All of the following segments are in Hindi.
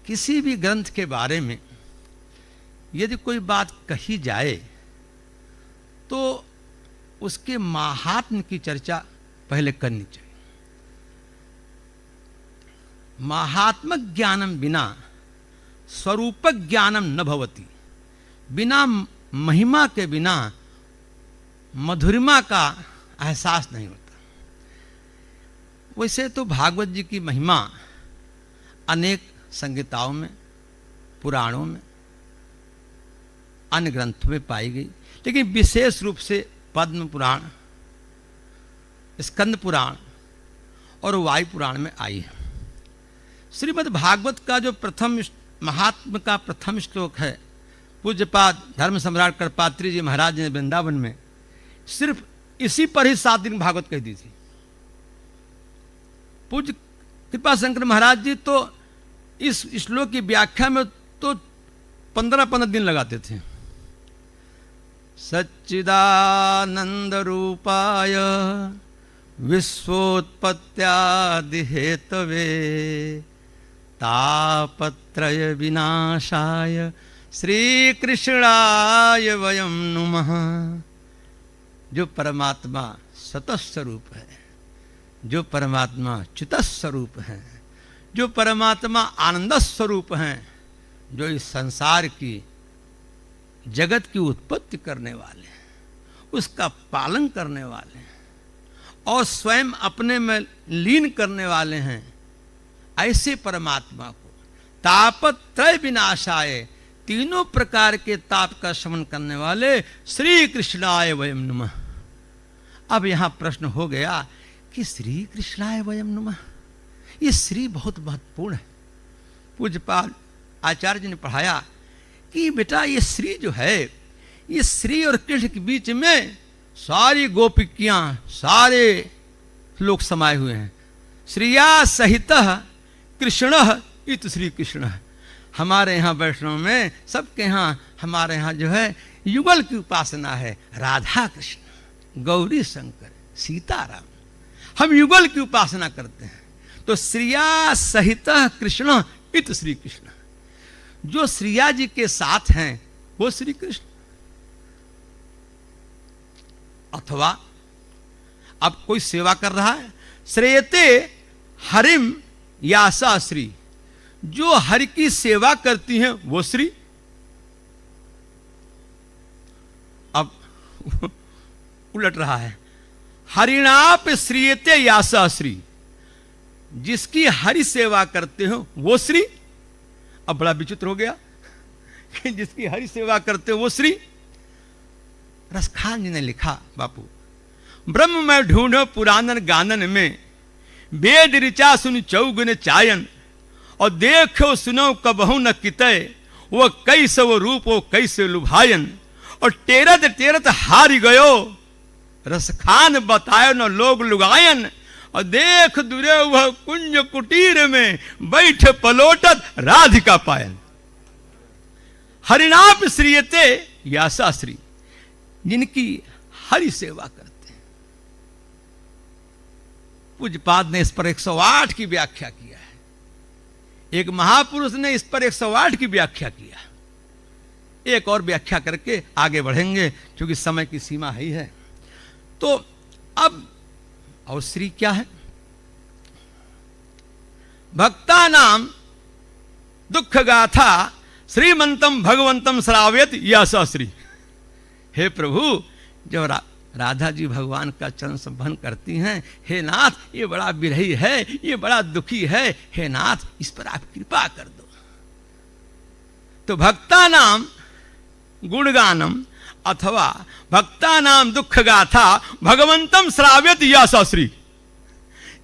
किसी भी ग्रंथ के बारे में यदि कोई बात कही जाए तो उसके महात्म्य की चर्चा पहले करनी चाहिए। महात्म ज्ञानम बिना स्वरूप ज्ञानम न भवति। बिना महिमा के बिना मधुरिमा का एहसास नहीं होता। वैसे तो भागवत जी की महिमा अनेक संहिताओं में, पुराणों में, अन्य ग्रंथों में पाई गई, लेकिन विशेष रूप से पद्म पुराण, स्कंद पुराण और वायु पुराण में आई है। श्रीमद् भागवत का जो प्रथम महात्म का प्रथम श्लोक है, पूज्यपाद धर्म सम्राट करपात्री जी महाराज ने वृंदावन में सिर्फ इसी पर ही 7 दिन भागवत कह दी थी। पूज्य कृपा शंकर महाराज जी तो इस श्लोक की व्याख्या में तो 15 दिन लगाते थे। सच्चिदानंद रूपाय विश्वोत्पत्त्यादि हेतवे तापत्रय विनाशाय श्री कृष्णाय वयम नुमः। जो परमात्मा सतः स्वरूप है, जो परमात्मा चित स्वरूप है, जो परमात्मा आनंद स्वरूप हैं, जो इस संसार की जगत की उत्पत्ति करने वाले हैं, उसका पालन करने वाले हैं और स्वयं अपने में लीन करने वाले हैं, ऐसे परमात्मा को तापत्रय विनाशाय, तीनों प्रकार के ताप का शमन करने वाले श्री कृष्णाय वयम नमः। अब यहां प्रश्न हो गया कि श्री कृष्णाय वयम नमः, ये श्री बहुत महत्वपूर्ण है। पूज्यपाल आचार्य जी ने पढ़ाया कि बेटा ये श्री जो है, ये श्री और कृष्ण के बीच में सारी गोपिकियां, सारे लोग समाये हुए हैं। श्रिया सहित कृष्ण इत श्री कृष्ण। हमारे यहाँ वैष्णव में सबके यहाँ, हमारे यहाँ जो है युगल की उपासना है। राधा कृष्ण, गौरी शंकर, सीताराम, हम युगल की उपासना करते हैं। तो श्रिया सहित कृष्ण इत श्री कृष्ण। जो श्रिया जी के साथ हैं वो श्री कृष्ण। अथवा अब कोई सेवा कर रहा है, श्रेयते हरिम यासा श्री। जो हरि की सेवा करती हैं वो श्री। अब उलट रहा है, हरिणाप श्रीयते यासा श्री। जिसकी हरि सेवा करते हो वो श्री। अब बड़ा विचित्र हो गया कि जिसकी हरि सेवा करते हो वो श्री। रसखान जी ने लिखा, बापू ब्रह्म में ढूंढो पुराणन गानन में, वेद ऋचा सुन चौगुन चायन, और देखो सुनो कबहु न कितय, वो कैसे वो रूप वो कैसे लुभायन, और टेरत टेरत हारी गयो, रसखान बतायो न लोग लुगायन, और देख दुरे वह कुंज कुटीर में बैठ पलोटत राधिका पायन। हरिनाप श्रीयते यासा श्री। जिनकी हरि सेवा करते हैं। पूज्यपाद ने इस पर 108 की व्याख्या किया है। एक महापुरुष ने इस पर 108 की व्याख्या किया। एक और व्याख्या करके आगे बढ़ेंगे क्योंकि समय की सीमा ही है। तो अब और श्री क्या है? भक्ता नाम दुख गाथा श्रीमंतम भगवंतम श्रावयत यासा श्री। हे प्रभु, जो राधा जी भगवान का चरण संबंध करती हैं, हे नाथ ये बड़ा विरही है, ये बड़ा दुखी है, हे नाथ इस पर आप कृपा कर दो। तो भक्ता नाम गुणगानम अथवा भक्ता नाम दुख गाथा भगवंतम श्राव्यत यासा श्री।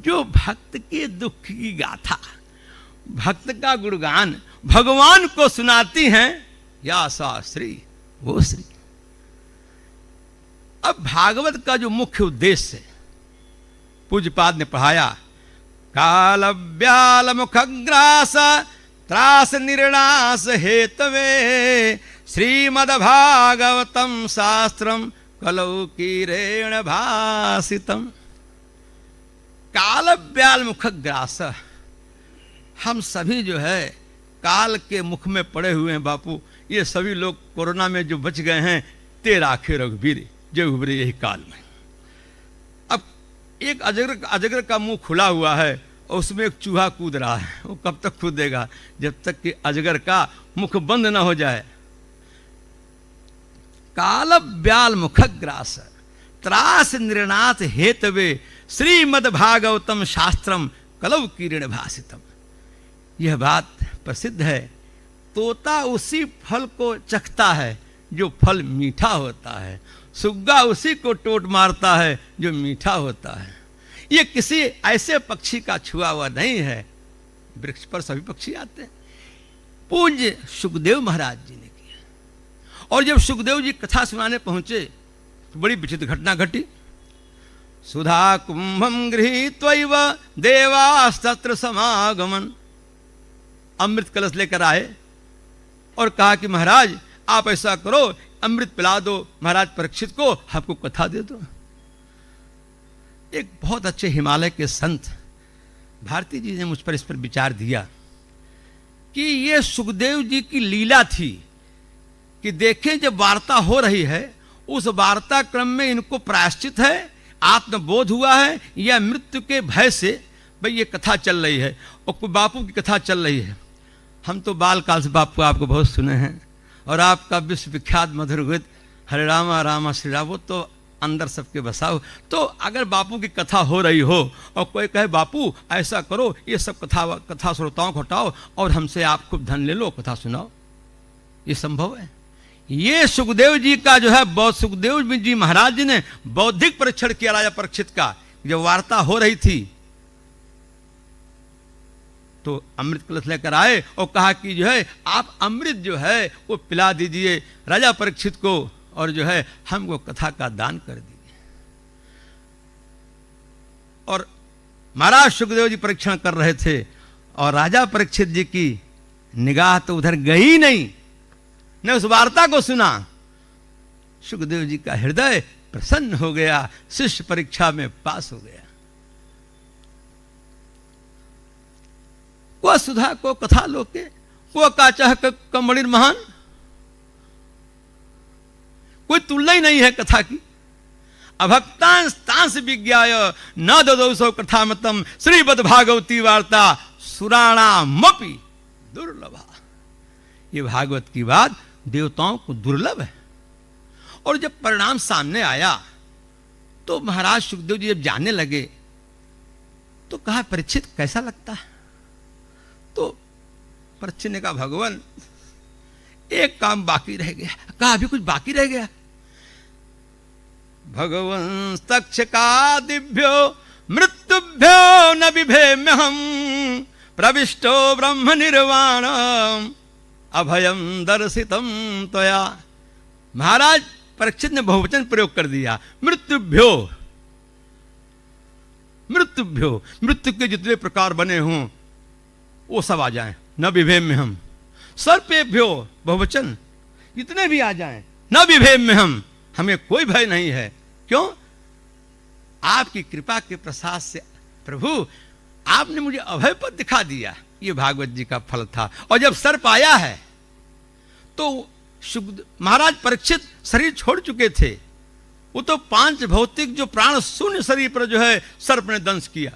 जो भक्त के दुख की गाथा, भक्त का गुणगान भगवान को सुनाती हैं, यासा श्री, वो श्री। अब भागवत का जो मुख्य उद्देश्य है, पूज्यपाद ने पढ़ाया, काल व्याल मुखग्रास त्रास निर्णास हेतवे श्रीमद्भागवतम शास्त्रम कलौकीरेण भासितम। काल व्याल मुखग्रास, हम सभी जो है काल के मुख में पड़े हुए हैं बापू। ये सभी लोग कोरोना में जो बच गए हैं, तेरा आखे रघुवीर जो उभरे यही काल में। अब एक अजगर का मुंह खुला हुआ है और उसमें एक चूहा कूद रहा है। वो कब तक कूदेगा? जब तक कि अजगर का मुख बंद न हो जाए। काल ब्याल मुखग्रास त्रास निर्णात हेतवे श्रीमद् भागवतम शास्त्रम कलव किरण भासितम। यह बात प्रसिद्ध है। तोता उसी फल को चखता है जो फल मीठा होता है, सुग्गा उसी को टोट मारता है जो मीठा होता है। ये किसी ऐसे पक्षी का छुआ हुआ नहीं है। वृक्ष पर सभी पक्षी आते हैं। पूज्य सुखदेव महाराज जी ने किया। और जब सुखदेव जी कथा सुनाने पहुंचे तो बड़ी विचित्र घटना घटी। सुधा कुंभम गृहीत्वैव देवास्तत्र समागमन। अमृत कलश लेकर आए और कहा कि महाराज आप ऐसा करो, अमृत पिला दो महाराज परीक्षित को, हमको कथा दे दो। एक बहुत अच्छे हिमालय के संत भारती जी ने मुझ पर इस पर विचार दिया कि ये सुखदेव जी की लीला थी कि देखें जब वार्ता हो रही है, उस वार्ता क्रम में इनको प्रायश्चित है, आत्मबोध हुआ है, या मृत्यु के भय से भाई ये कथा चल रही है और कोई बापू की कथा चल रही है। हम तो बाल काल से बापू आपको बहुत सुने हैं और आपका विश्वविख्यात मधुर गीत हरे रामा रामा श्री राम, वो तो अंदर सबके बसा हो। तो अगर बापू की कथा हो रही हो और कोई कहे बापू ऐसा करो, ये सब कथा श्रोताओं को हटाओ और हमसे आप खूब धन ले लो, कथा सुनाओ, ये संभव है? ये सुखदेव जी का जो है, सुखदेव जी महाराज जी ने बौद्धिक परीक्षण किया राजा परीक्षित का। जब वार्ता हो रही थी तो अमृत कलश लेकर आए और कहा कि जो है आप अमृत जो है वो पिला दीजिए राजा परीक्षित को और जो है हमको कथा का दान कर दीजिए। और महाराज सुखदेव जी परीक्षण कर रहे थे और राजा परीक्षित जी की निगाह तो उधर गई नहीं, ने उस वार्ता को सुना। सुखदेव जी का हृदय प्रसन्न हो गया, शिष्य परीक्षा में पास हो गया। को सुधा को कथा लोके को काचा कमणिर महान, कोई तुलना ही नहीं है कथा की। अभक्तांस विज्ञाय न ददौसौ कथा मतम श्रीमद् भागवती वार्ता सुराणामपि दुर्लभा। ये भागवत की बात देवताओं को दुर्लभ है। और जब परिणाम सामने आया तो महाराज सुखदेव जी जब जानने लगे तो कहा परीक्षित कैसा लगता है? तो परीक्षित ने कहा भगवान एक काम बाकी रह गया। कहा अभी कुछ बाकी रह गया? भगवन् तक्षका दिभ्यो मृत्युभ्यो न बिभेम्य हम प्रविष्टो ब्रह्म निर्वाण अभयम दर्शितम त्वया। महाराज परीक्षित ने बहुवचन प्रयोग कर दिया। मृत्युभ्यो, मृत्युभ्यो, मृत्यु के जितने प्रकार बने हों वो सब आ जाएं, न विभेम्य हम। सर्पेभ्यो बहुवचन, जितने भी आ जाएं, न विभेम्य हम, हमें कोई भय नहीं है। क्यों? आपकी कृपा के प्रसाद से प्रभु आपने मुझे अभय पद दिखा दिया। ये भागवत जी का फल था। और जब सर्प आया है तो महाराज परीक्षित शरीर छोड़ चुके थे, वो तो पांच भौतिक जो प्राण शून्य शरीर पर जो है सर्प ने दंश किया।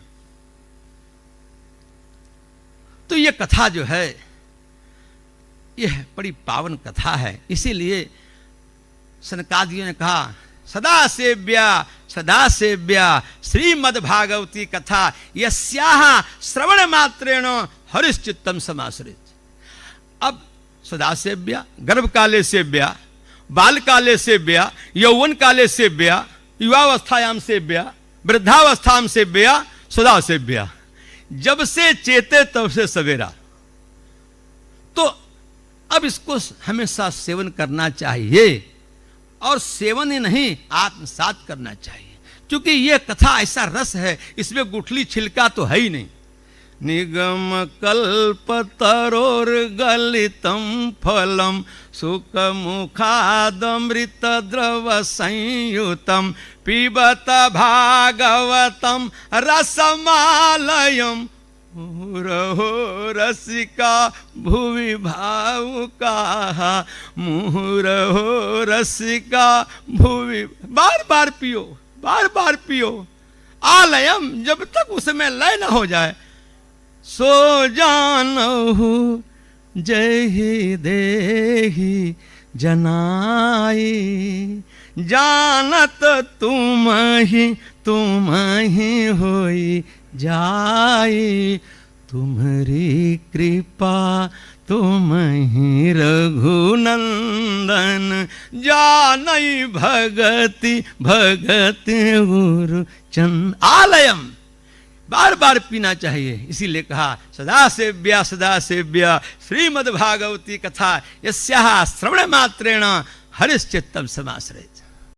तो ये कथा जो है यह बड़ी पावन कथा है। इसीलिए सनकादियों ने कहा सदा सेव्या श्रीमद् भागवती कथा यस्याह श्रवण मात्रेण हरिश्चित्तम समाश्रित। अब सदा सेव्या, गर्भ काले सेव्या, बाल काले सेव्या, यौवन काले सेव्या, युवावस्थायाम सेव्या, वृद्धावस्थाम सेव्या, सदा सेव्या। जब से चेते तब से सवेरा। तो अब इसको हमेशा सेवन करना चाहिए और सेवन ही नहीं आत्मसात करना चाहिए। क्योंकि यह कथा ऐसा रस है, इसमें गुठली छिलका तो है ही नहीं। निगम कल्प तरोर गलितम फलम सुख मुखादमृत द्रव संयुतम पिबत भागवतम रसमालयम मुहुरहो रसिका भुवि भावुका, मुहुरहो रसिका भुवि, बार बार पियो, बार बार पियो। आलयम, जब तक उसमें लय न हो जाए। सो जानहु जहि देहि जनाई, जानत तुम ही होई जाई। तुम्हारी कृपा तुम ही रघुनंदन, जानई भगति भगति गुरु चंद। आलयम, बार बार पीना चाहिए। इसीलिए कहा सदा सेव्या श्रीमद्भागवती कथा, यस्याः श्रवण मात्रेण हरिश्चित्तम समाश्रयेत्।